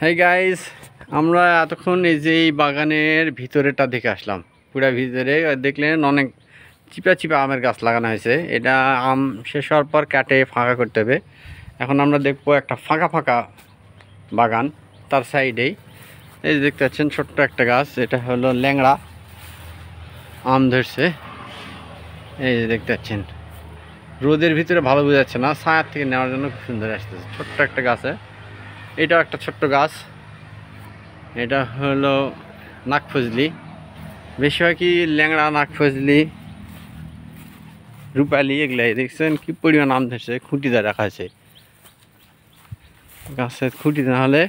Hi guys, আমরা এতক্ষণ এই যে এই বাগানের ভিতরেটা দেখে আসলাম। পুরা ভিতরে দেখলেন অনেক চিপা চিপা আমের গাছ লাগানো হয়েছে। এটা আম শেষ হওয়ার পর কাটে ফাঁকা করতে হবে। এখন আমরা দেখবো একটা ফাঁকা ফাঁকা বাগান, তার সাইডেই এই যে দেখতে পাচ্ছেন ছোট্ট একটা গাছ, এটা হলো ল্যাংড়া আম ধরছে। এই যে দেখতে পাচ্ছেন রোদের ভিতরে ভালো বোঝা যাচ্ছে না, ছায়ার থেকে নেওয়ার জন্য খুব সুন্দর আসতেছে। ছোট্ট একটা গাছে, এটাও একটা ছোট্ট গাছ। এটা হলো নাকফজলি, বেশিরভাগই ল্যাংড়া, নাকফজলি, রূপালি, এগুলাই দেখছেন কি পরিমাণ আম ধরছে। খুঁটি দিয়ে রাখা আছে, গাছের খুঁটি না হলে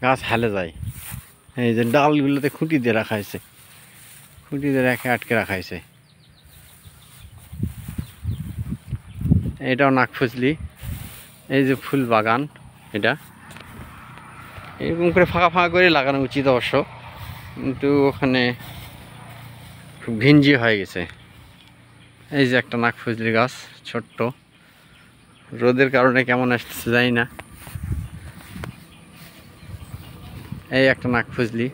গাছ হেলে যায়। এই যে ডালগুলোতে খুঁটি দিয়ে রাখা হয়েছে, খুঁটি দিয়ে রেখে আটকে রাখা হয়েছে। এটাও নাকফজলি। এই যে ফুল বাগান, এটা এরকম করে ফাঁকা ফাঁকা করে লাগানো উচিত অবশ্য, কিন্তু ওখানে খুব ঘিঞ্জি হয়ে গেছে। এই যে একটা নাকফজলি গাছ, ছোট্ট, রোদের কারণে কেমন আসতেছে জানি না। এই একটা নাকফজলি,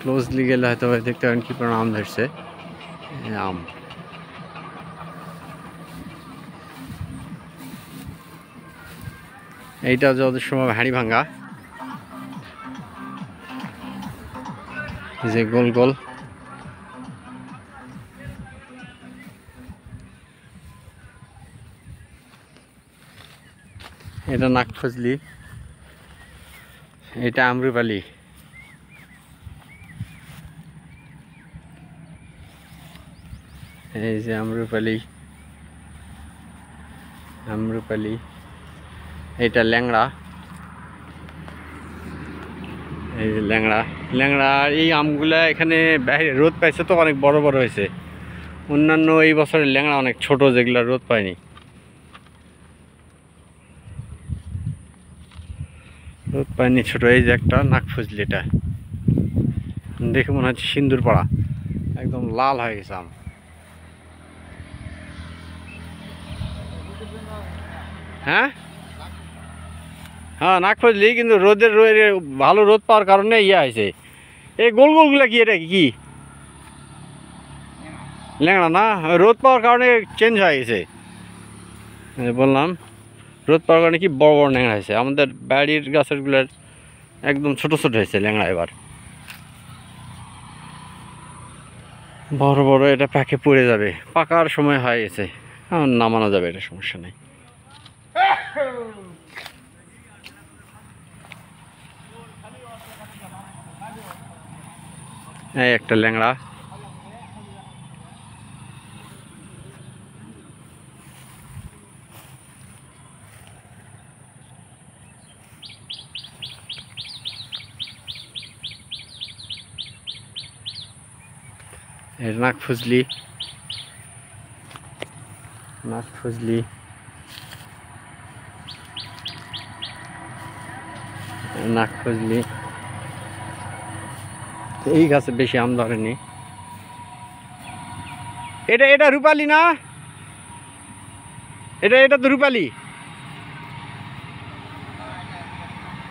ক্লোজলি গেলে হয়তো দেখতে পাবেন কি পরিমাণ আম ধরছে। আম এইটা যত সময় হাঁড়ি ভাঙ্গা, যে গোল গোল, এটা নাকফজলি, এটা আমরুপালি। এই যে আমরুপালি, আমরুপালি। এটা ল্যাংড়া, এই যে ল্যাংড়া। ল্যাংড়া এই আমগুলা এখানে বাইরে রোদ পাইছে তো অনেক বড় বড় হয়েছে। অন্যান্য এই বছরের ল্যাংড়া অনেক ছোট, যেগুলো রোদ পায়নি, রোদ পায়নি, ছোট। এই যে একটা নাকফজলি, এটা দেখে মনে হচ্ছে সিন্দুর পড়া, একদম লাল হয়ে গেছে আম। হ্যাঁ হ্যাঁ, নাকফজলি, কিন্তু রোদের ভালো রোদ পাওয়ার কারণে ইয়ে হয়েছে। এই গোল গোলগুলা কি, এটা কি ল্যাংড়া না? রোদ পাওয়ার কারণে চেঞ্জ হয়ে গেছে। বললাম রোদ পাওয়ার কারণে কি বড় বড় ল্যাংড়া হয়েছে। আমাদের বাড়ির গাছেরগুলোর একদম ছোট ছোট হয়েছে ল্যাংড়া, এবার বড় বড়। এটা প্যাকে পড়ে যাবে, পাকার সময় হয়ে গেছে, এখন নামানো যাবে, এটা সমস্যা নেই। এই একটা ল্যাংড়া, নাকফজলি, নাকফজলি, নাকফজলি। এই গাছে বেশি আম ধরেনি। এটা এটা রূপালি না? এটা এটা তো রূপালি।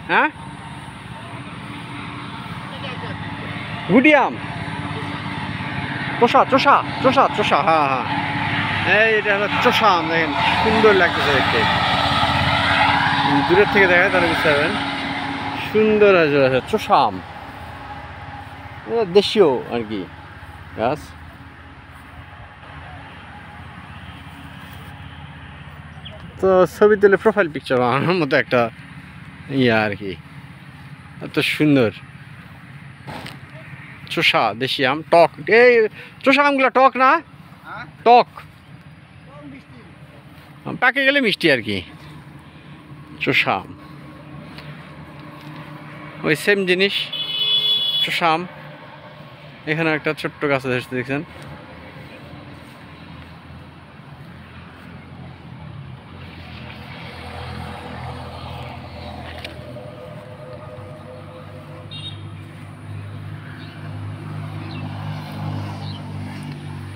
হ্যাঁ, গুটি আম, চোষা চোষা চোষা চোষা, হ্যাঁ হ্যাঁ, এই এটা হলো চোষা আম। দেখেন সুন্দর লাগতেছে দেখতে, দূরের থেকে দেখায় তাহলে বুঝতে পারবেন, সুন্দর আছে চোষা আম। দেশীয় আর কি গাছ। তো ছবি তুলে প্রোফাইল পিকচার বানানোর মতো একটা ইয়ে আর কি, এত সুন্দর চোষা দেশি আম, টক। এই চোষা আমগুলো টক না? টক, পাকে গেলে মিষ্টি আর কি। চোষা আম ওই সেম জিনিস, চোষা আম। এখানে একটা ছোট্ট গাছ আছে দেখছেন।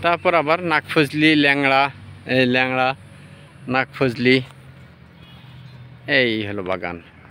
তারপর আবার নাকফজলি, ল্যাংড়া, এই ল্যাংড়া, নাকফজলি, এই হলো বাগান।